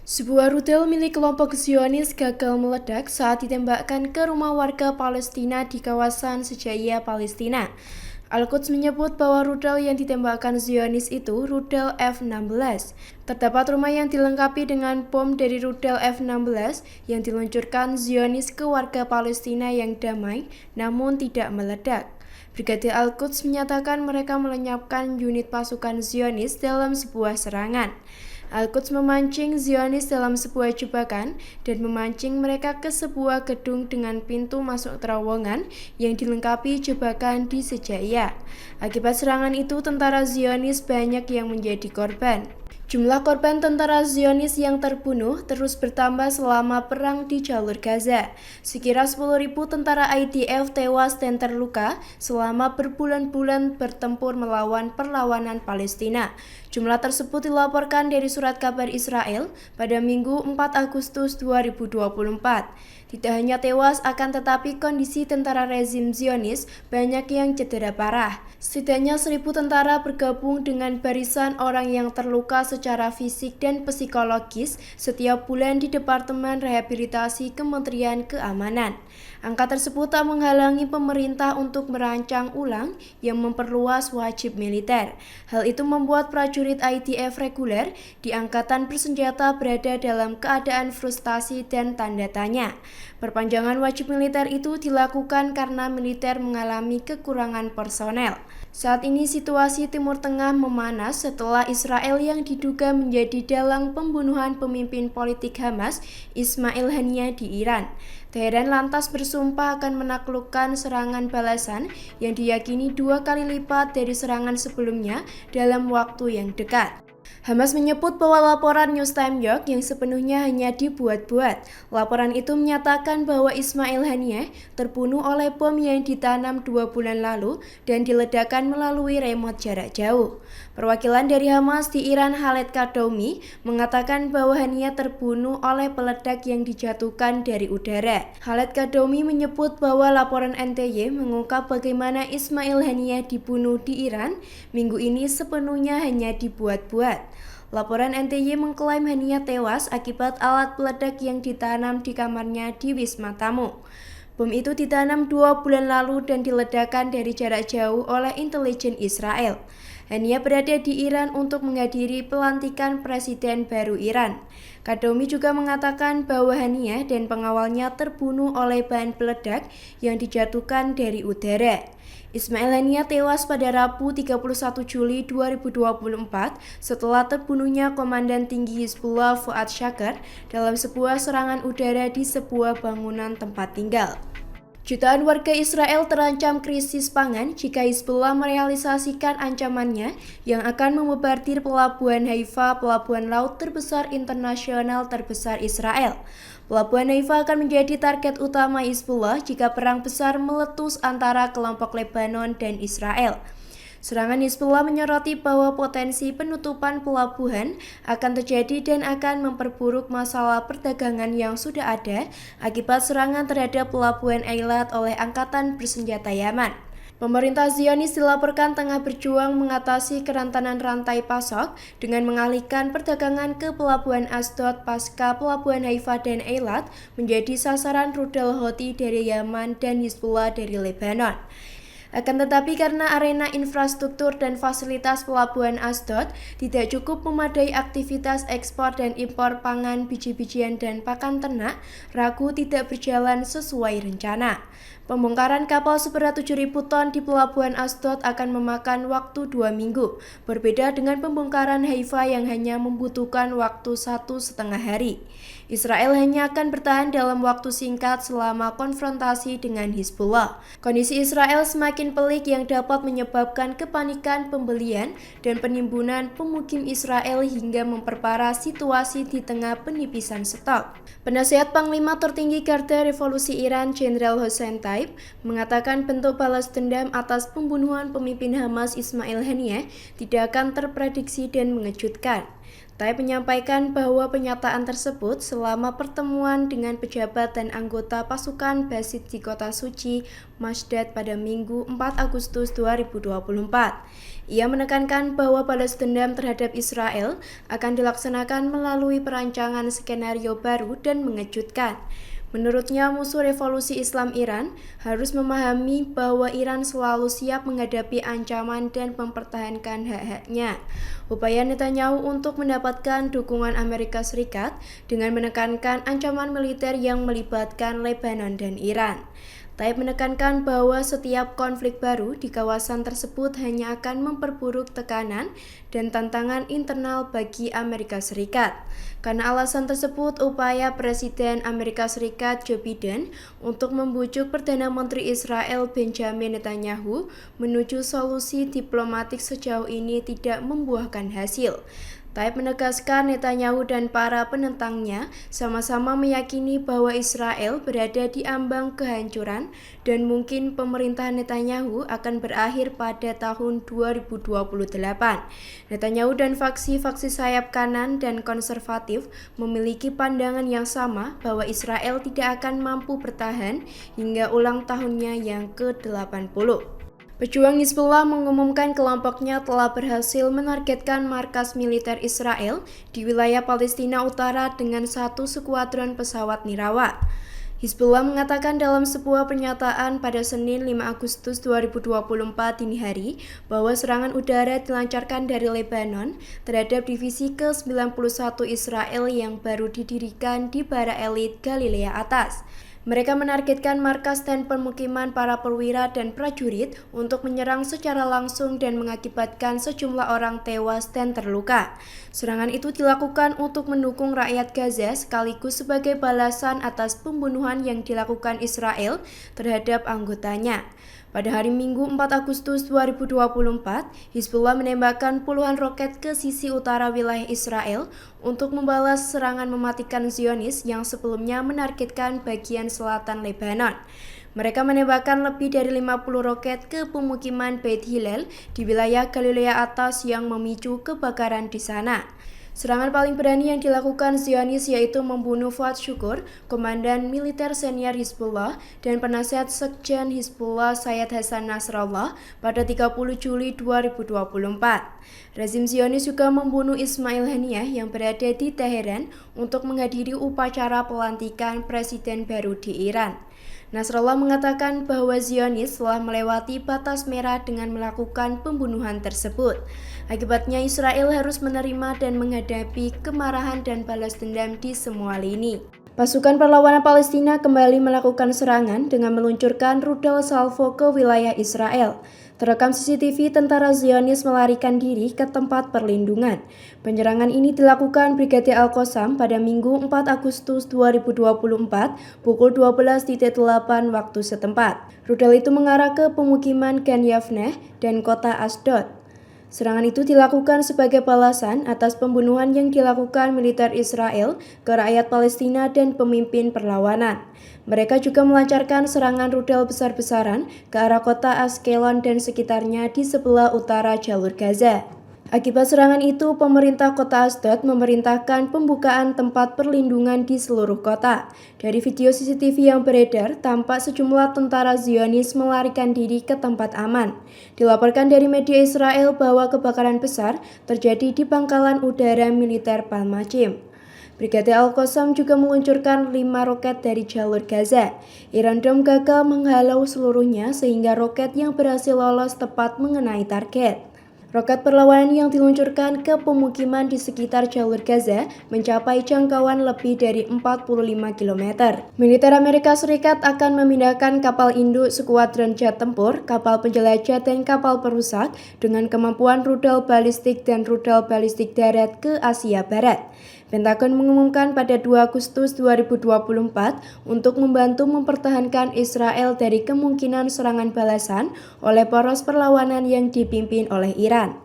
Sebuah rudal milik kelompok Zionis gagal meledak saat ditembakkan ke rumah warga Palestina di kawasan Sejahtera Palestina. Al-Quds menyebut bahwa rudal yang ditembakkan Zionis itu rudal F-16. Terdapat rumah yang dilengkapi dengan bom dari rudal F-16 yang diluncurkan Zionis ke warga Palestina yang damai namun tidak meledak. Brigadir Al-Quds menyatakan mereka melenyapkan unit pasukan Zionis dalam sebuah serangan. Al-Quds memancing Zionis dalam sebuah jebakan dan memancing mereka ke sebuah gedung dengan pintu masuk terowongan yang dilengkapi jebakan di Sejahtera. Akibat serangan itu, tentara Zionis banyak yang menjadi korban. Jumlah korban tentara Zionis yang terbunuh terus bertambah selama perang di jalur Gaza. Sekira 10.000 tentara IDF tewas dan terluka selama berbulan-bulan bertempur melawan perlawanan Palestina. Jumlah tersebut dilaporkan dari surat kabar Israel pada Minggu 4 Agustus 2024. Tidak hanya tewas akan tetapi kondisi tentara rezim Zionis banyak yang cedera parah. Setidaknya 1.000 tentara bergabung dengan barisan orang yang terluka secara fisik dan psikologis setiap bulan di Departemen Rehabilitasi Kementerian Keamanan. Angka tersebut tak menghalangi pemerintah untuk merancang ulang yang memperluas wajib militer. Hal itu membuat prajurit IDF reguler di angkatan bersenjata berada dalam keadaan frustasi dan tanda tanya. Perpanjangan wajib militer itu dilakukan karena militer mengalami kekurangan personel. Saat ini situasi Timur Tengah memanas setelah Israel yang diduga menjadi dalang pembunuhan pemimpin politik Hamas, Ismail Haniyeh di Iran. Teheran lantas bersumpah akan menaklukkan serangan balasan yang diyakini 2 kali lipat dari serangan sebelumnya dalam waktu yang dekat. Hamas menyebut bahwa laporan News Time York yang sepenuhnya hanya dibuat-buat. Laporan itu menyatakan bahwa Ismail Haniyeh terbunuh oleh bom yang ditanam 2 bulan lalu dan diledakkan melalui remote jarak jauh. Perwakilan dari Hamas di Iran, Khaled Kaddoumi, mengatakan bahwa Haniyeh terbunuh oleh peledak yang dijatuhkan dari udara. Khaled Kaddoumi menyebut bahwa laporan NTY mengungkap bagaimana Ismail Haniyeh dibunuh di Iran minggu ini sepenuhnya hanya dibuat-buat. Laporan NTY mengklaim Haniyeh tewas akibat alat peledak yang ditanam di kamarnya di Wisma Tamu. Bom itu ditanam 2 bulan lalu dan diledakkan dari jarak jauh oleh intelijen Israel. Haniyeh berada di Iran untuk menghadiri pelantikan Presiden baru Iran. Kaddoumi juga mengatakan bahwa Haniyeh dan pengawalnya terbunuh oleh bahan peledak yang dijatuhkan dari udara. Ismail Haniyeh tewas pada Rabu 31 Juli 2024 setelah terbunuhnya Komandan Tinggi Hizbullah Fuad Shakar dalam sebuah serangan udara di sebuah bangunan tempat tinggal. Jutaan warga Israel terancam krisis pangan jika Hizbullah merealisasikan ancamannya yang akan membobardir pelabuhan Haifa, pelabuhan laut terbesar internasional terbesar Israel. Pelabuhan Haifa akan menjadi target utama Hizbullah jika perang besar meletus antara kelompok Lebanon dan Israel. Serangan Hizbullah menyoroti bahwa potensi penutupan pelabuhan akan terjadi dan akan memperburuk masalah perdagangan yang sudah ada akibat serangan terhadap pelabuhan Eilat oleh Angkatan Bersenjata Yaman. Pemerintah Zionis dilaporkan tengah berjuang mengatasi kerentanan rantai pasok dengan mengalihkan perdagangan ke pelabuhan Asdod pasca pelabuhan Haifa dan Eilat menjadi sasaran rudal Houthi dari Yaman dan Hizbullah dari Lebanon. Akan tetapi karena arena infrastruktur dan fasilitas pelabuhan Asdod tidak cukup memadai aktivitas ekspor dan impor pangan, biji-bijian dan pakan ternak, ragu tidak berjalan sesuai rencana. Pembongkaran kapal seberat 7.000 ton di pelabuhan Asdod akan memakan waktu 2 minggu, berbeda dengan pembongkaran Haifa yang hanya membutuhkan waktu 1,5 hari. Israel hanya akan bertahan dalam waktu singkat selama konfrontasi dengan Hizbullah. Kondisi Israel semakin pelik yang dapat menyebabkan kepanikan pembelian dan penimbunan pemukim Israel hingga memperparah situasi di tengah penipisan stok. Penasihat Panglima Tertinggi Garda Revolusi Iran, Jenderal Hossein Taib, Taib mengatakan bentuk balas dendam atas pembunuhan pemimpin Hamas Ismail Haniyeh tidak akan terprediksi dan mengejutkan. Taib menyampaikan bahwa pernyataan tersebut selama pertemuan dengan pejabat dan anggota pasukan Basit di kota suci Masdad pada Minggu 4 Agustus 2024. Ia menekankan bahwa balas dendam terhadap Israel akan dilaksanakan melalui perancangan skenario baru dan mengejutkan. Menurutnya, musuh revolusi Islam Iran harus memahami bahwa Iran selalu siap menghadapi ancaman dan mempertahankan hak-haknya. Upaya Netanyahu untuk mendapatkan dukungan Amerika Serikat dengan menekankan ancaman militer yang melibatkan Lebanon dan Iran. Taib menekankan bahwa setiap konflik baru di kawasan tersebut hanya akan memperburuk tekanan dan tantangan internal bagi Amerika Serikat. Karena alasan tersebut, upaya Presiden Amerika Serikat Joe Biden untuk membujuk Perdana Menteri Israel Benjamin Netanyahu menuju solusi diplomatik sejauh ini tidak membuahkan hasil. Taib menegaskan Netanyahu dan para penentangnya sama-sama meyakini bahwa Israel berada di ambang kehancuran dan mungkin pemerintahan Netanyahu akan berakhir pada tahun 2028. Netanyahu dan faksi-faksi sayap kanan dan konservatif memiliki pandangan yang sama bahwa Israel tidak akan mampu bertahan hingga ulang tahunnya yang ke-80. Pejuang Hizbullah mengumumkan kelompoknya telah berhasil menargetkan markas militer Israel di wilayah Palestina Utara dengan 1 skuadron pesawat nirawak. Hizbullah mengatakan dalam sebuah pernyataan pada Senin 5 Agustus 2024 dini hari bahwa serangan udara dilancarkan dari Lebanon terhadap divisi ke-91 Israel yang baru didirikan di Bara Elit Galilea Atas. Mereka menargetkan markas dan permukiman para perwira dan prajurit untuk menyerang secara langsung dan mengakibatkan sejumlah orang tewas dan terluka. Serangan itu dilakukan untuk mendukung rakyat Gaza sekaligus sebagai balasan atas pembunuhan yang dilakukan Israel terhadap anggotanya. Pada hari Minggu 4 Agustus 2024, Hizbullah menembakkan puluhan roket ke sisi utara wilayah Israel untuk membalas serangan mematikan Zionis yang sebelumnya menargetkan bagian selatan Lebanon. Mereka menembakkan lebih dari 50 roket ke pemukiman Beit Hillel di wilayah Galilea Atas yang memicu kebakaran di sana. Serangan paling berani yang dilakukan Zionis yaitu membunuh Fuad Syukur, komandan militer senior Hizbullah dan penasihat Sekjen Hizbullah Sayyid Hasan Nasrallah pada 30 Juli 2024. Rezim Zionis juga membunuh Ismail Haniyeh yang berada di Teheran untuk menghadiri upacara pelantikan presiden baru di Iran. Nasrallah mengatakan bahwa Zionis telah melewati batas merah dengan melakukan pembunuhan tersebut. Akibatnya Israel harus menerima dan menghadapi kemarahan dan balas dendam di semua lini. Pasukan perlawanan Palestina kembali melakukan serangan dengan meluncurkan rudal salvo ke wilayah Israel. Terekam CCTV tentara Zionis melarikan diri ke tempat perlindungan. Penyerangan ini dilakukan Brigadir Al-Qassam pada Minggu 4 Agustus 2024 pukul 12.08 waktu setempat. Rudal itu mengarah ke pemukiman Gan Yavneh dan kota Asdod. Serangan itu dilakukan sebagai balasan atas pembunuhan yang dilakukan militer Israel ke rakyat Palestina dan pemimpin perlawanan. Mereka juga melancarkan serangan rudal besar-besaran ke arah kota Askelon dan sekitarnya di sebelah utara jalur Gaza. Akibat serangan itu, pemerintah kota Asdod memerintahkan pembukaan tempat perlindungan di seluruh kota. Dari video CCTV yang beredar, tampak sejumlah tentara Zionis melarikan diri ke tempat aman. Dilaporkan dari media Israel bahwa kebakaran besar terjadi di pangkalan udara militer Palmachim. Brigadir Al-Qassam juga meluncurkan 5 roket dari jalur Gaza. Iron Dome gagal menghalau seluruhnya sehingga roket yang berhasil lolos tepat mengenai target. Roket perlawanan yang diluncurkan ke pemukiman di sekitar jalur Gaza mencapai jangkauan lebih dari 45 km. Militer Amerika Serikat akan memindahkan kapal induk skuadron jet tempur, kapal penjelajah dan kapal perusak dengan kemampuan rudal balistik dan rudal balistik darat ke Asia Barat. Pentagon mengumumkan pada 2 Agustus 2024 untuk membantu mempertahankan Israel dari kemungkinan serangan balasan oleh poros perlawanan yang dipimpin oleh Iran.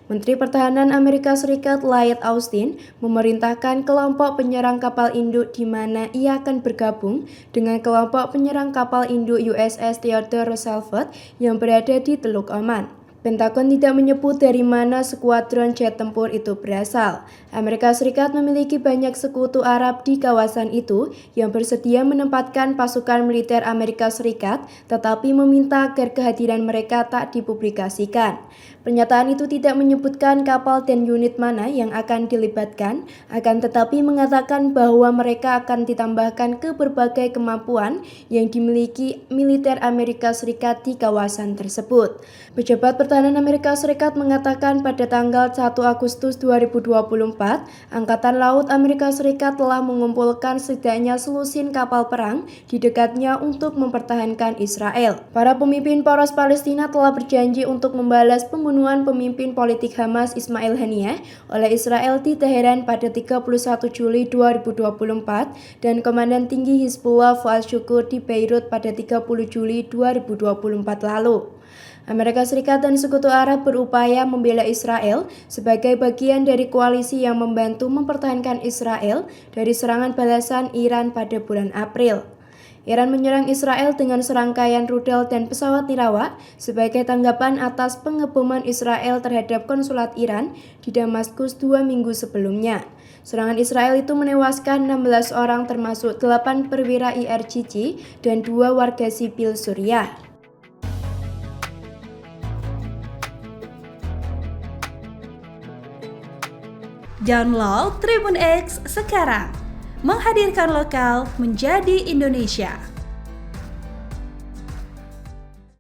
Menteri Pertahanan Amerika Serikat Lloyd Austin memerintahkan kelompok penyerang kapal induk di mana ia akan bergabung dengan kelompok penyerang kapal induk USS Theodore Roosevelt yang berada di Teluk Oman. Pentagon tidak menyebut dari mana skuadron jet tempur itu berasal. Amerika Serikat memiliki banyak sekutu Arab di kawasan itu yang bersedia menempatkan pasukan militer Amerika Serikat, tetapi meminta agar kehadiran mereka tak dipublikasikan. Pernyataan itu tidak menyebutkan kapal dan unit mana yang akan dilibatkan, akan tetapi mengatakan bahwa mereka akan ditambahkan ke berbagai kemampuan yang dimiliki militer Amerika Serikat di kawasan tersebut. Pejabat Pertahanan Amerika Serikat mengatakan pada tanggal 1 Agustus 2024, Angkatan Laut Amerika Serikat telah mengumpulkan setidaknya selusin kapal perang di dekatnya untuk mempertahankan Israel. Para pemimpin poros Palestina telah berjanji untuk membalas pembunuhan pemimpin politik Hamas Ismail Haniyeh oleh Israel di Teheran pada 31 Juli 2024 dan Komandan Tinggi Hizbullah Fuad Shukr di Beirut pada 30 Juli 2024 lalu. Amerika Serikat dan Sekutu Arab berupaya membela Israel sebagai bagian dari koalisi yang membantu mempertahankan Israel dari serangan balasan Iran pada bulan April. Iran menyerang Israel dengan serangkaian rudal dan pesawat nirawak sebagai tanggapan atas pengeboman Israel terhadap konsulat Iran di Damaskus 2 minggu sebelumnya. Serangan Israel itu menewaskan 16 orang termasuk 8 perwira IRGC dan 2 warga sipil Suriah. Download Tribun X sekarang, menghadirkan lokal menjadi Indonesia.